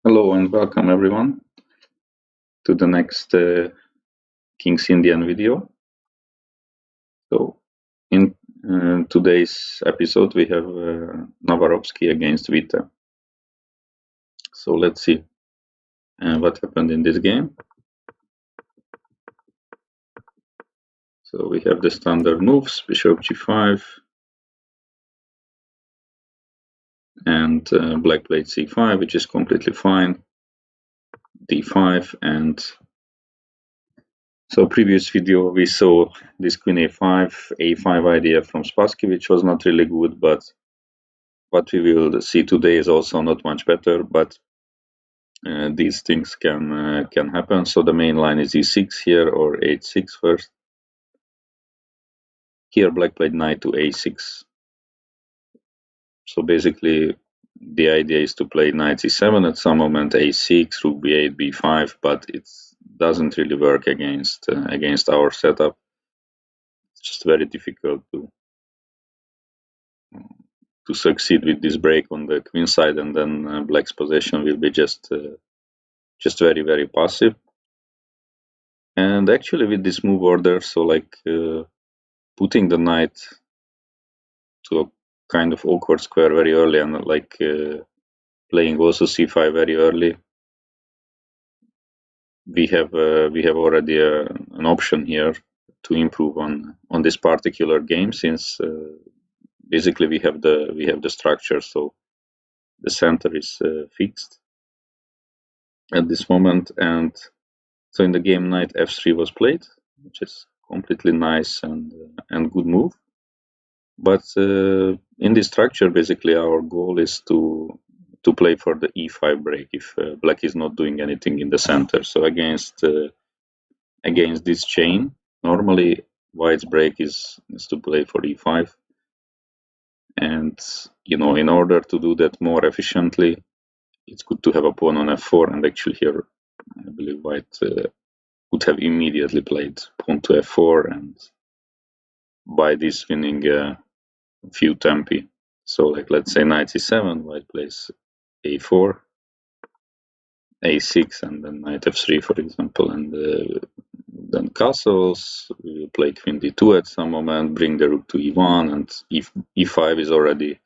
Hello and welcome everyone to the next King's Indian video. So in today's episode we have Navarovsky against Vita. So let's see what happened in this game. So we have the standard moves, bishop g5 and black played c5, which is completely fine, d5, and so previous video we saw this queen a5 idea from Spassky, which was not really good, but what we will see today is also not much better, but these things can happen. So the main line is e6 here, or h6 first. Here black played knight to a6. So basically the idea is to play knight e7 at some moment, a6, rook b8, b5, but it doesn't really work against our setup. It's just very difficult to succeed with this break on the queen side, and then black's possession will be just very, very passive. And actually with this move order, so like putting the knight to a kind of awkward square very early, and like playing also c5 very early, we have already an option here to improve on this particular game, since basically we have the structure, so the center is fixed at this moment. And so in the game knight f3 was played, which is completely nice and good move. But in this structure, basically our goal is to play for the e5 break if black is not doing anything in the center. So against this chain, normally white's break is to play for e5. And in order to do that more efficiently, it's good to have a pawn on f4. And actually here, I believe white would have immediately played pawn to f4, and by this winning a few tempi. So like let's say knight e7, white plays a4, a6, and then knight f3, for example, and then castles. We will play queen d2 at some moment, bring the rook to e1, and e5 is already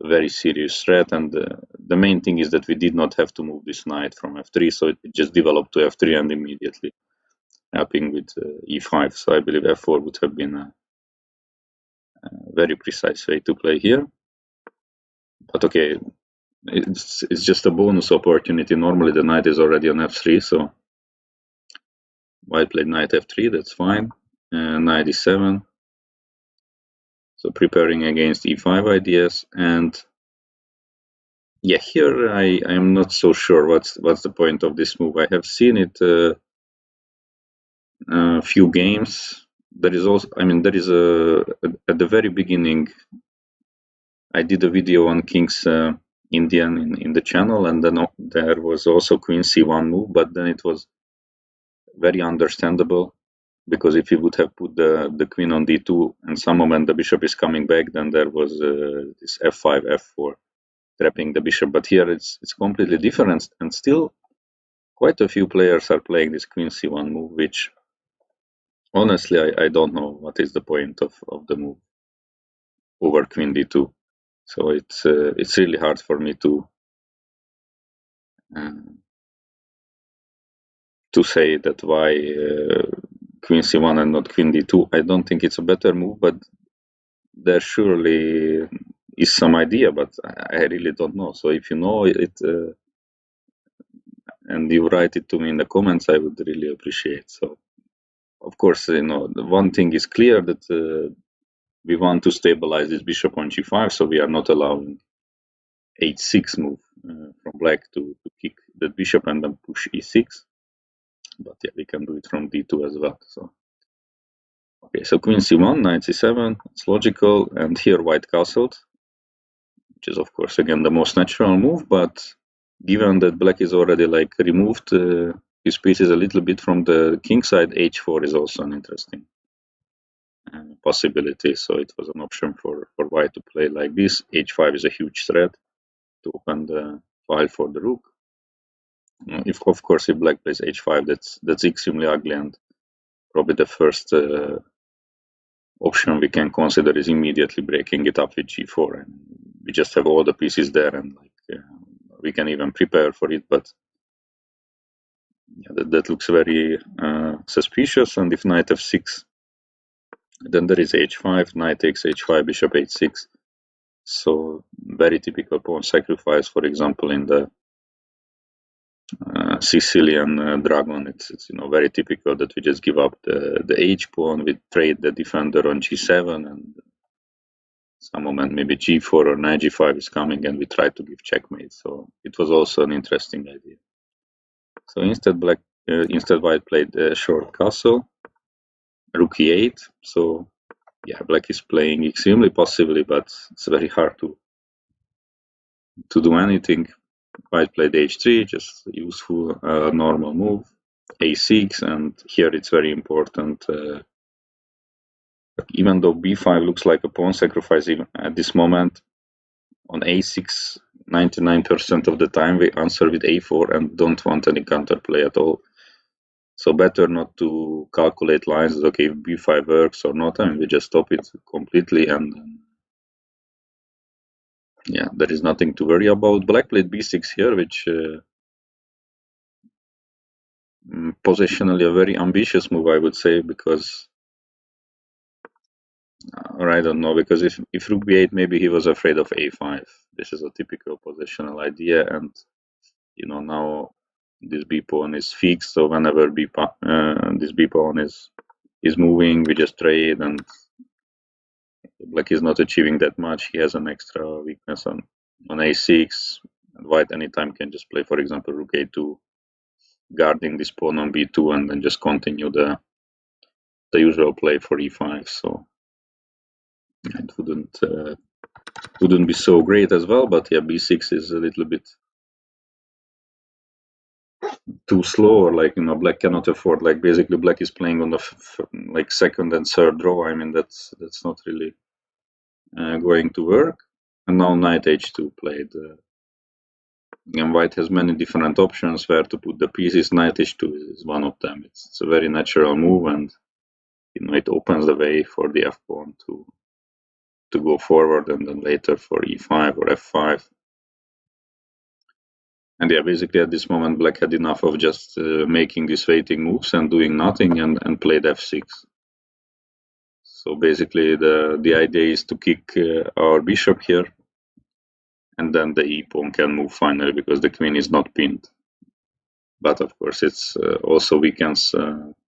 a very serious threat. And the main thing is that we did not have to move this knight from f3, so it just developed to f3 and immediately helping with e5. So I believe f4 would have been a very precise way to play here. But okay, it's just a bonus opportunity. Normally the knight is already on f3, so white played knight f3, that's fine. Knight e7, so preparing against e5 ideas. And yeah, here I am not so sure what's the point of this move. I have seen it a few games. There is also, there is at the very beginning, I did a video on King's Indian in the channel, and then there was also queen c1 move, but then it was very understandable, because if you would have put the queen on d2 and some moment the bishop is coming back, then there was this f5, f4 trapping the bishop. But here it's completely different, and still quite a few players are playing this queen c1 move, which honestly I don't know what is the point of the move over queen d2. So it's really hard for me to say that why queen c1 and not queen d2. I don't think it's a better move, but there surely is some idea, but I really don't know. So if you know it and you write it to me in the comments, I would really appreciate. So of course, the one thing is clear, that we want to stabilize this bishop on g5, so we are not allowing h6 move from black to kick the bishop and then push e6. But yeah, we can do it from d2 as well. So okay, so queen c1, knight c7, it's logical, and here white castled, which is of course again the most natural move. But given that black is already like removed his pieces a little bit from the king side, h4 is also an interesting possibility. So it was an option for white to play like this. h5 is a huge threat to open the file for the rook. If of course if black plays h5, that's extremely ugly, and probably the first option we can consider is immediately breaking it up with g4, and we just have all the pieces there, and we can even prepare for it, but yeah, that looks very suspicious. And if knight f6, then there is h5, knight takes h5, bishop h6. So very typical pawn sacrifice, for example, in the Sicilian dragon. It's very typical that we just give up the h pawn, we trade the defender on g7, and some moment maybe g4 or knight g5 is coming, and we try to give checkmate. So it was also an interesting idea. So instead white played a short castle, rook e8. So yeah, black is playing extremely passively, but it's very hard to do anything. White played h3, just useful normal move, a6, and here it's very important. Even though b5 looks like a pawn sacrifice, even at this moment, on a6, 99% of the time we answer with a4 and don't want any counterplay at all. So better not to calculate lines, okay, if b5 works or not, and we just stop it completely, and yeah, there is nothing to worry about. Black played b6 here, which positionally a very ambitious move, I would say, because or I don't know, because if rook b8, maybe he was afraid of a5. This is a typical positional idea, and now this b pawn is fixed, so whenever this b pawn is moving, we just trade, and black is not achieving that much. He has an extra weakness on a6, and white anytime can just play, for example, rook a2, guarding this pawn on b2, and then just continue the usual play for e5. So it wouldn't be so great as well, but yeah, b6 is a little bit too slow, or black cannot afford, basically black is playing on the second and third row. I mean, that's not really going to work. And now knight h2 played, and white has many different options where to put the pieces. Knight h2 is one of them. It's a very natural move, and it opens the way for the f pawn to go forward, and then later for e5 or f5. And yeah, basically at this moment, black had enough of just making these waiting moves and doing nothing, and played f6. So basically the idea is to kick our bishop here, and then the e pawn can move finally, because the queen is not pinned. But of course it's also weakens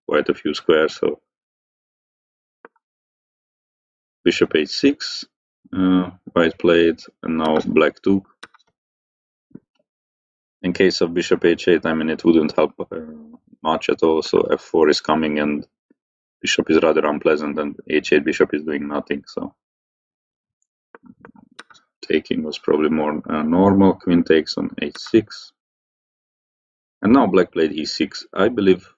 quite a few squares. So bishop h6, white played, and now black took. In case of bishop h8, I mean, it wouldn't help much at all. So f4 is coming, and bishop is rather unpleasant, and h8 bishop is doing nothing. So taking was probably more normal. Queen takes on h6. And now black played e6. I believe,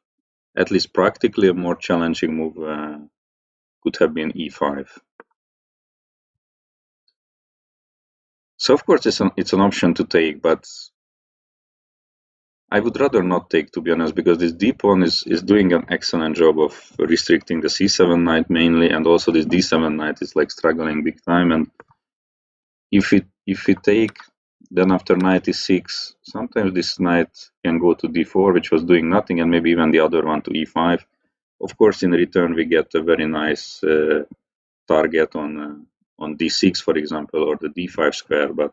at least practically, a more challenging move could have been e5. So of course it's an option to take, but I would rather not take, to be honest, because this d pawn is doing an excellent job of restricting the c7 knight mainly, and also this d7 knight is struggling big time. And if we take, then after knight e6, sometimes this knight can go to d4, which was doing nothing, and maybe even the other one to e5. Of course, in return we get a very nice target on d6, for example, or the d5 square, but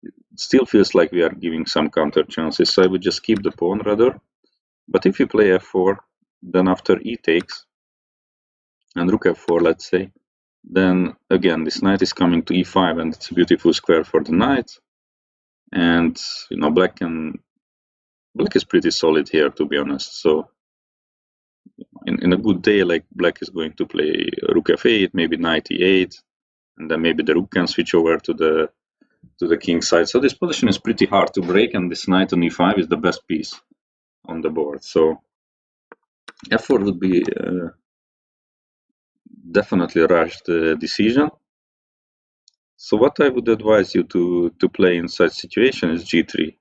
it still feels like we are giving some counter chances. So I would just keep the pawn rather. But if you play f4, then after e takes and rook f4, let's say, then again this knight is coming to e5, and it's a beautiful square for the knight. And black is pretty solid here, to be honest. So in a good day, black is going to play rook f8, maybe knight e8, and then maybe the rook can switch over to the king side. So this position is pretty hard to break, and this knight on e5 is the best piece on the board. So f4 would be definitely a rushed decision. So what I would advise you to play in such situation is g3.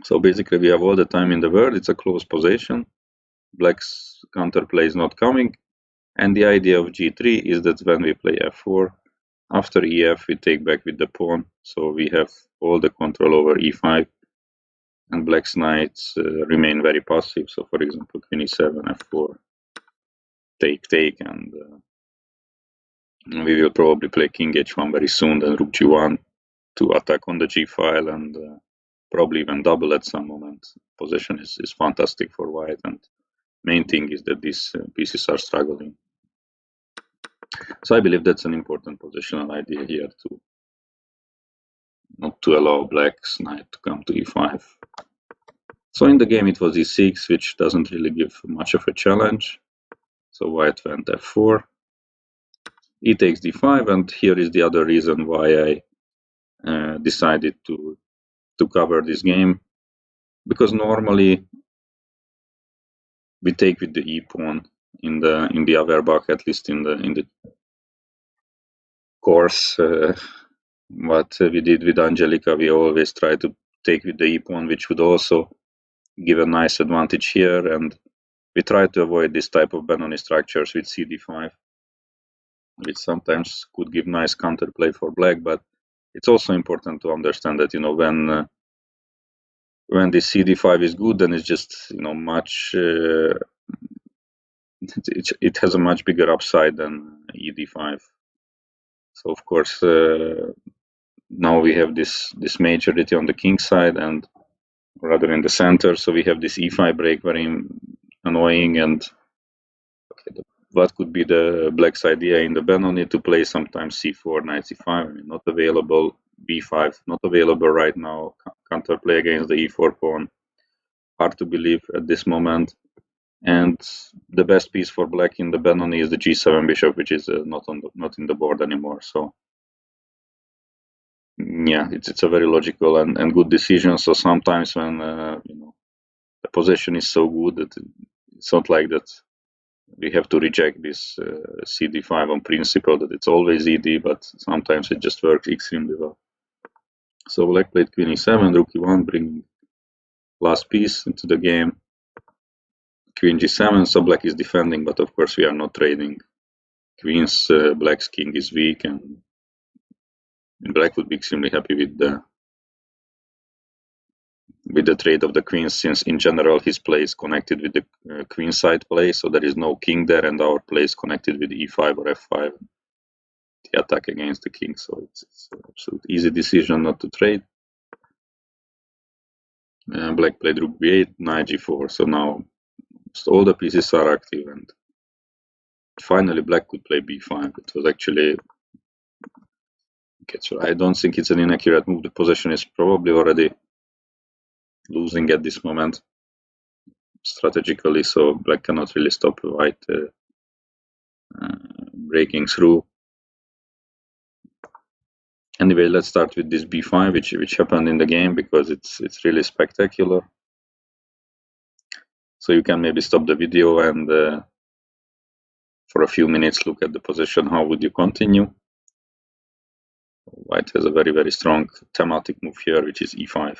So basically we have all the time in the world, it's a close position, black's counterplay is not coming, and the idea of g3 is that when we play f4, after ef we take back with the pawn, so we have all the control over e5, and black's knights remain very passive, so for example queen e7, f4, take, and we will probably play king h1 very soon, then rook g1 to attack on the g file, and probably even double at some moment. Position is fantastic for white, and main thing is that these pieces are struggling. So I believe that's an important positional idea here, to not to allow black's knight to come to e5. So in the game it was e6, which doesn't really give much of a challenge. So white went f4, e takes d5, and here is the other reason why I decided to cover this game, because normally we take with the e pawn in the Averbakh, at least in the course. What we did with Angelica, we always try to take with the e pawn, which would also give a nice advantage here, and we try to avoid this type of Benoni structures with cd5, which sometimes could give nice counterplay for black. But it's also important to understand that when this cd5 is good, then it's just much it has a much bigger upside than ed5. So of course now we have this majority on the king side, and rather in the center, so we have this e5 break, very annoying. And okay, what could be the black's idea in the Benoni? To play sometimes c4, knight c5. I mean, not available. b5 not available right now. Counterplay against the e4 pawn, hard to believe at this moment. And the best piece for black in the Benoni is the g7 bishop, which is not in the board anymore. So yeah, it's a very logical and good decision. So sometimes when the position is so good that it's not like that we have to reject this cd5 on principle that it's always ed, but sometimes it just works extremely well. So black played queen e7, rook e1, bringing last piece into the game. Queen g7, so black is defending, but of course we are not trading queens. Black's king is weak, and black would be extremely happy with the trade of the queens, since in general his play is connected with the queen side play, so there is no king there, and our play is connected with e5 or f5, the attack against the king. So it's an absolute easy decision not to trade. Black played rook b8, knight g4, so now all the pieces are active, and finally black could play b5. It was actually okay, so I don't think it's an inaccurate move. The position is probably already losing at this moment strategically, so black cannot really stop white breaking through. Anyway, let's start with this b5, which happened in the game, because it's really spectacular. So you can maybe stop the video and for a few minutes look at the position. How would you continue? White has a very, very strong thematic move here, which is e5.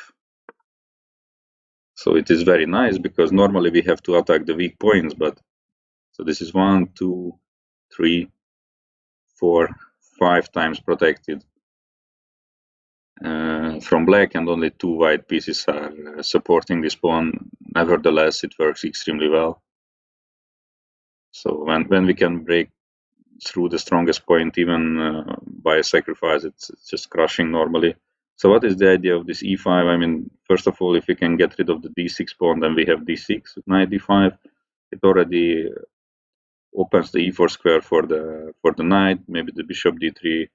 So it is very nice, because normally we have to attack the weak points, but so this is 1, 2, 3, 4, 5 times protected from black, and only 2 white pieces are supporting this pawn. Nevertheless, it works extremely well. So when we can break through the strongest point, even by a sacrifice, it's just crushing normally. So what is the idea of this e5? I mean, first of all, if we can get rid of the d6 pawn, then we have d6 with knight d5. It already opens the e4 square for the knight, maybe the bishop d3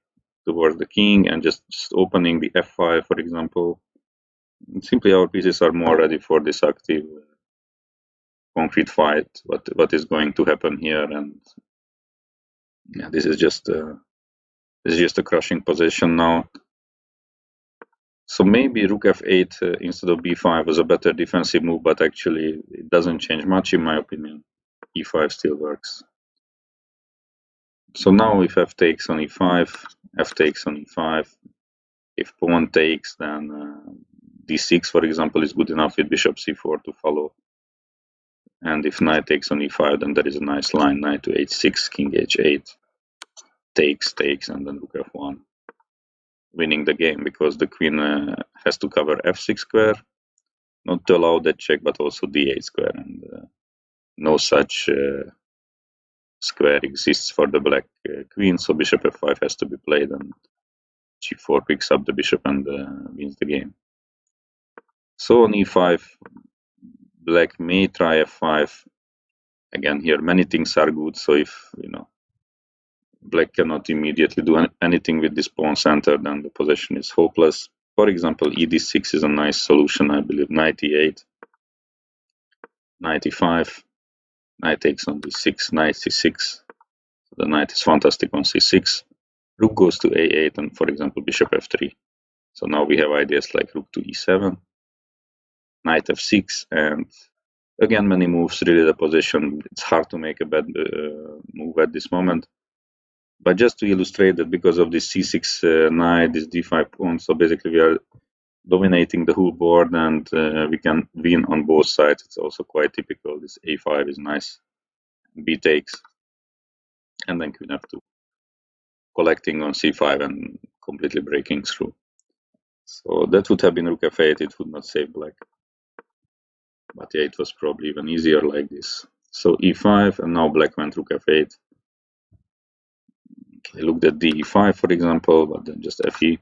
towards the king, and just opening the f5, for example. And simply our pieces are more ready for this active concrete fight. What is going to happen here? And yeah, this is just a crushing position now. So maybe rook f8 instead of b5 was a better defensive move, but actually it doesn't change much in my opinion. e5 still works. So now if f takes on e5, f takes on e5, if pawn takes, then d6, for example, is good enough with bishop c4 to follow. And if knight takes on e5, then there is a nice line, knight to h6, king h8, takes, and then rook f1, winning the game because the queen has to cover f6 square, not to allow that check, but also d8 square, and no such square exists for the black queen, so bishop f5 has to be played, and g4 picks up the bishop and wins the game. So on e5, black may try f5. Again, here many things are good, so if black cannot immediately do anything with this pawn center, then the position is hopeless. For example, ed6 is a nice solution, I believe. Knight e8, knight e5, knight takes on d6, knight c6. So the knight is fantastic on c6. Rook goes to a8, and for example, bishop f3. So now we have ideas like rook to e7, knight f6, and again many moves. Really, the position, it's hard to make a bad move at this moment. But just to illustrate that because of this c6 knight, this d5 pawn, so basically we are dominating the whole board, and we can win on both sides. It's also quite typical. This a5 is nice, b takes, and then queen f2, collecting on c5 and completely breaking through. So that would have been rook f8. It would not save black, but yeah, it was probably even easier like this. So e5, and now black went rook f8. I looked at d5, for example, but then just fe.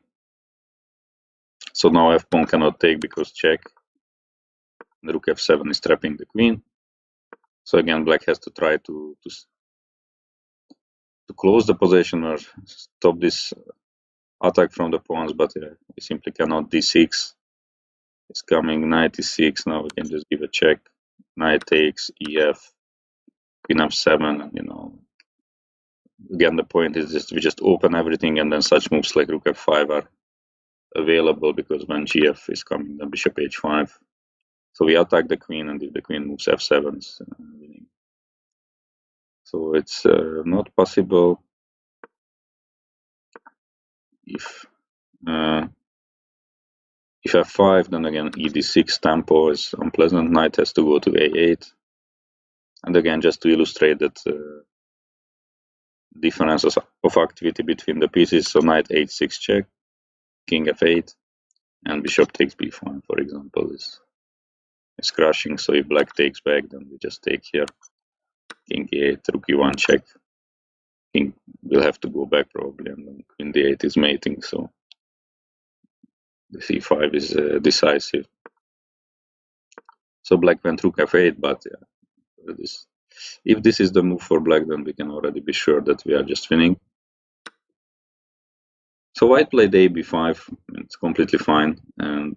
So now f pawn cannot take because check. The rook f7 is trapping the queen. So again, black has to try to close the position or stop this attack from the pawns, but we simply cannot. d6 is coming, knight e6. Now we can just give a check. Knight takes, ef, queen f7, and again the point is just we just open everything, and then such moves like rook f5 are available because when gf is coming, then bishop h5. So we attack the queen, and if the queen moves f7, it's winning. So it's not possible if f5, then again ed6 tempo is unpleasant. Knight has to go to a8, and again just to illustrate that differences of activity between the pieces. So knight h6 check, king f8, and bishop takes b5, for example, is crushing. So if black takes back, then we just take here, king e8, rook e1 check. King will have to go back probably, and then queen d8 is mating. So the c5 is decisive. So black went rook f8, but yeah, if this is the move for black, then we can already be sure that we are just winning. So white played a b5. It's completely fine, and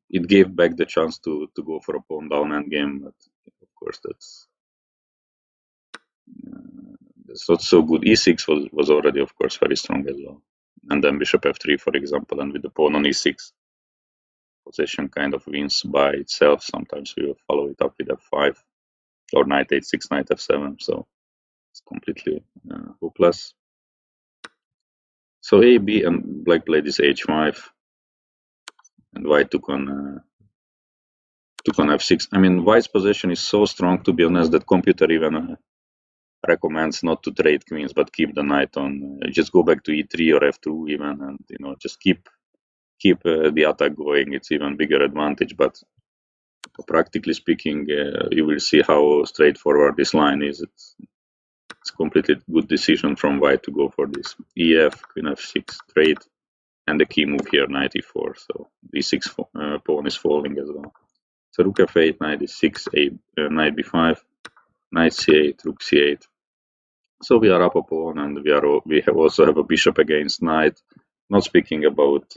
it gave back the chance to go for a pawn down endgame, but of course that's not so good. e6 was already, of course, very strong as well. And then bishop f3, for example, and with the pawn on e6, position kind of wins by itself. Sometimes we will follow it up with f5 or knight h6, knight f7. So it's completely hopeless. So a, b, and black played this h5, and white took on f6. I mean, white's position is so strong, to be honest, that computer even recommends not to trade queens, but keep the knight on. Just go back to e3 or f2 even, and just keep the attack going. It's even bigger advantage. But practically speaking, you will see how straightforward this line is. It's completely good decision from white to go for this ef, queen f6 trade, and the key move here, knight e4. So d6 pawn is falling as well. So rook f8, knight e6, knight b5, knight c8, rook c8. So we are up a pawn, and we also have a bishop against knight. Not speaking about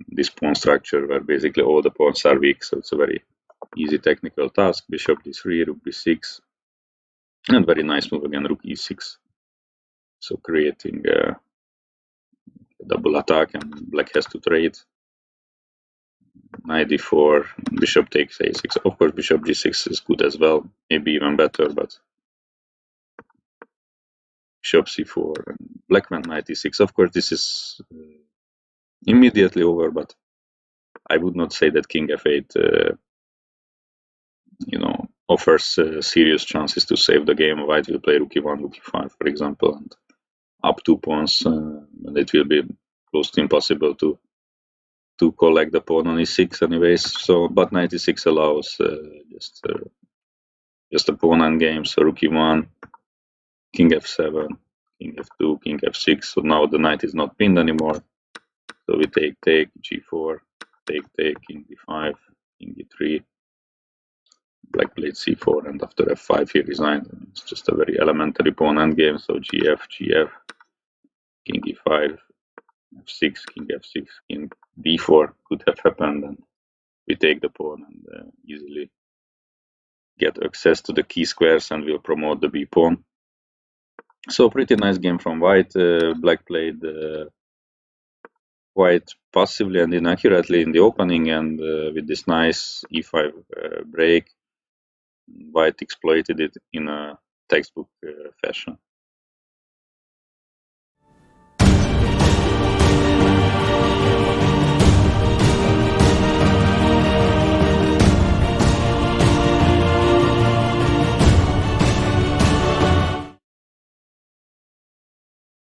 this pawn structure where basically all the pawns are weak. So it's a very easy technical task. Bishop d3, rook b6, and very nice move again, rook e6. So creating a double attack, and black has to trade. Knight d4, bishop takes a6. Of course, bishop g6 is good as well, maybe even better, but bishop c4, and black went knight e6. Of course, this is immediately over, but I would not say that king f8 offers serious chances to save the game. White will play rook e1, rook e5, for example, and up 2 pawns, and it will be close to impossible to collect the pawn on e6 anyways. So, but knight e6 allows just a pawn endgame. So rook e1, king f7, king f2, king f6. So now the knight is not pinned anymore. So we take, g4, take, king d5, king d3. Black played c4, and after f5 he resigned. It's just a very elementary pawn endgame. So gf, gf, king e5, f6, king f6, king d4 could have happened, and we take the pawn and easily get access to the key squares, and we'll promote the b pawn. So pretty nice game from white. Black played quite passively and inaccurately in the opening, and with this nice e5 break, white exploited it in a textbook fashion.